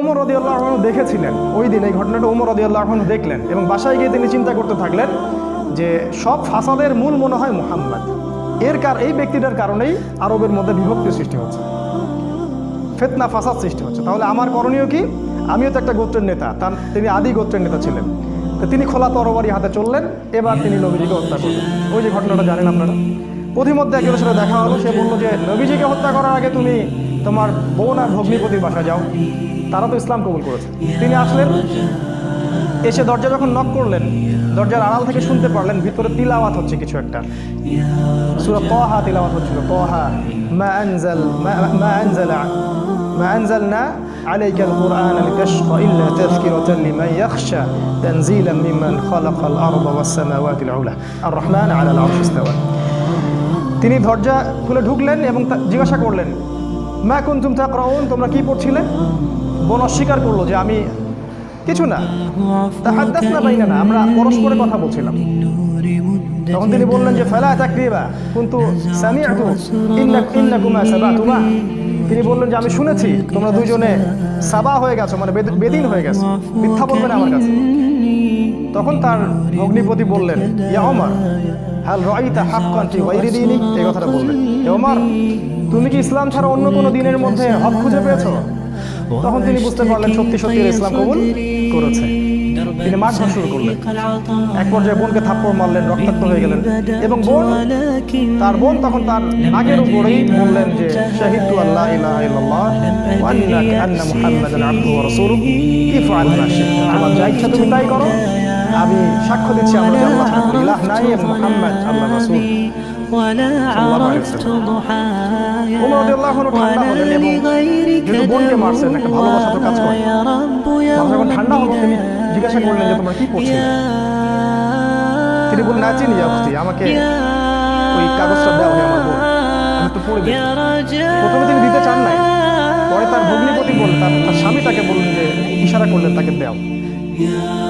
উমর রাদিয়াল্লাহু আনহু দেখেছিলেন ওই দিন এই ঘটনাটা উমর রাদিয়াল্লাহু আনহু দেখলেন এবং বাসায় গিয়ে তিনি চিন্তা করতে থাকলেন যে সব ফাসাদের মূল মনে হয় মুহাম্মদ। এই ব্যক্তিটার কারণেই আরবের মধ্যে বিভক্তি সৃষ্টি হচ্ছে, ফিতনা ফাসাদ সৃষ্টি হচ্ছে। তাহলে আমার করণীয় কি? আমিও তো একটা গোত্রের নেতা, তিনি আদি গোত্রের নেতা ছিলেন, তো তিনি খোলা তরবারি হাতে চললেন, এবার তিনি নবীজিকে হত্যা করলেন। ওই যে ঘটনাটা জানেন আপনারা। পথিমধ্যে একজনের সাথে দেখা হলো, সে বললো যে নবীজিকে হত্যা করার আগে তুমি তোমার বোন আর ভগ্নিপতির বাসায় যাও, তারা তো ইসলাম কবুল করেছে। তিনি আসলেন, এসে দরজা যখন নক করলেন, দরজার আড়াল থেকে শুনতে পারলেন ভিতরে তিলাওয়াত হচ্ছে কিছু একটা, সূরা তাহা তিলাওয়াত হচ্ছিল। তাহা মা আনজালনা আলাইকাল কুরআনা লিতাশকা ইল্লা তাযকিরাতান লিমান ইয়াখশা তানজিলাম মিম্মান খালাকাল আরদা ওয়াস সামাওয়াতিল উলা আর রহমান আলাল আরশি ইস্তাওয়া। তিনি দরজা খুলে ঢুকলেন এবং জিজ্ঞাসা করলেন, মা কুনতুম তাকরাউন, তোমরা কি পড়ছিলে? বোন অস্বীকার করলো যে আমি কিছু না, তাহাদ্দাসনা বাইনানা, আমরা পরস্পরে কথা বলছিলাম। তখন তিনি বললেন যে ফালা তাকরিবা কুনতু সামিআতু ইন্নাকুমা সাবাতুমা। তিনি বললেন যে আমি শুনেছি তোমরা দুইজনে সাবা হয়ে গেছো, মানে বেদিন হয়ে গেছো, মিথ্যা বলবেন আমার কাছে। তখন তার ভগ্নিপতি বললেন, ইয়া ওমর হাল রাআইতা হাক্কান ফি গায়রি দীনিক, এই কথাটা বললেন, হে ওমর তুমি কি ইসলাম ছাড়া অন্য কোনো দিনের মধ্যে হক খুঁজে পেয়েছো? তখন তিনি বুঝতে পারলেন সত্যি সত্যি ইসলাম কবুল করেছে। তিনি মারধর শুরু করলেন, এক পর্যায়ে বোনকে থাপ্পড় মারলেন, রক্তাক্ত হয়ে গেলেন। এবং তার বোন তখন তার নাকের উপরেই বললেন যে শাহিদতু আল্লা ইলাহা ইল্লাল্লাহ ওয়া আন্না মুহাম্মাদান আবদুহু ওয়া রাসূলুহু ইফআল মা শি'তা, আমার যা ইচ্ছা তুমি তাই করো, আমি সাক্ষ্য দিচ্ছি আমরা যে আল্লাহ ছাড়া ইলাহ নাই এবং মুহাম্মদ আল্লাহর রাসূল। উমর রাদিয়াল্লাহু আনহু ঠান্ডা হলেন এবং যেহেতু বোনকে মারছেন একটা ভালোবাসা তো কাজ করে। যখন ঠান্ডা হলো তিনি জিজ্ঞাসা করলেন যে তোমরা কি পড়ছিলে? তিনি বললেন, না চিনি উখতি, আমাকে ওই কাগজটা দাও, হে আমার বোন, আমি একটু পড়ে দেখি। প্রথমে তিনি দিতে চান নাই, পরে তার ভগ্নিপতি বললেন, তার স্বামী তাকে বললেন যে ইশারা করলেন তাকে দাও।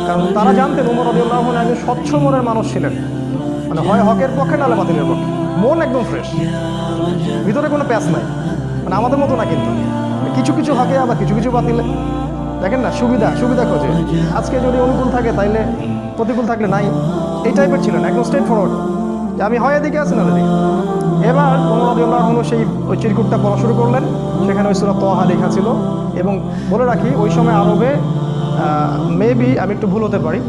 কারণ তারা জানতেন উমর রাদিয়াল্লাহু আনহু একজন স্বচ্ছ মনের মানুষ ছিলেন, মানে হয় হকের পক্ষে নাহলে বাতিলের পক্ষে, মন একদম ফ্রেশ, ভিতরে কোনো প্যাচ নাই, মানে আমাদের মতো না। কিন্তু কিছু কিছু হকে আবার কিছু কিছু বাতিলে, দেখেন না, সুবিধা খোঁজে, আজকে যদি অনুকূল থাকে তাইলে প্রতিকূল থাকলে নাই, এই টাইপের ছিলেন, একদম স্ট্রেট ফরওয়ার্ড, যে আমি হয় এদিকে আছি না এদিকে। এবার উমর রাদিয়াল্লাহু আনহু ওই চিরকুটটা পড়া শুরু করলেন, সেখানে ওই সূরা তাহা লেখা ছিল। এবং বলে রাখি ওই সময় আরবে মেবি, আমি একটু ভুল হতে পারি,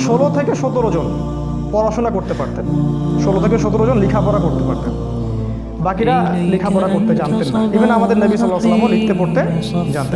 16 থেকে 17 জন পড়াশোনা করতে পারতেন, 16 থেকে 17 জন লেখাপড়া করতে পারতেন, বাকিরা লেখাপড়া করতে জানতেন না। ইভেন আমাদের নবী সাল্লাল্লাহু আলাইহি ওয়াসাল্লামও লিখতে পড়তে জানতেন।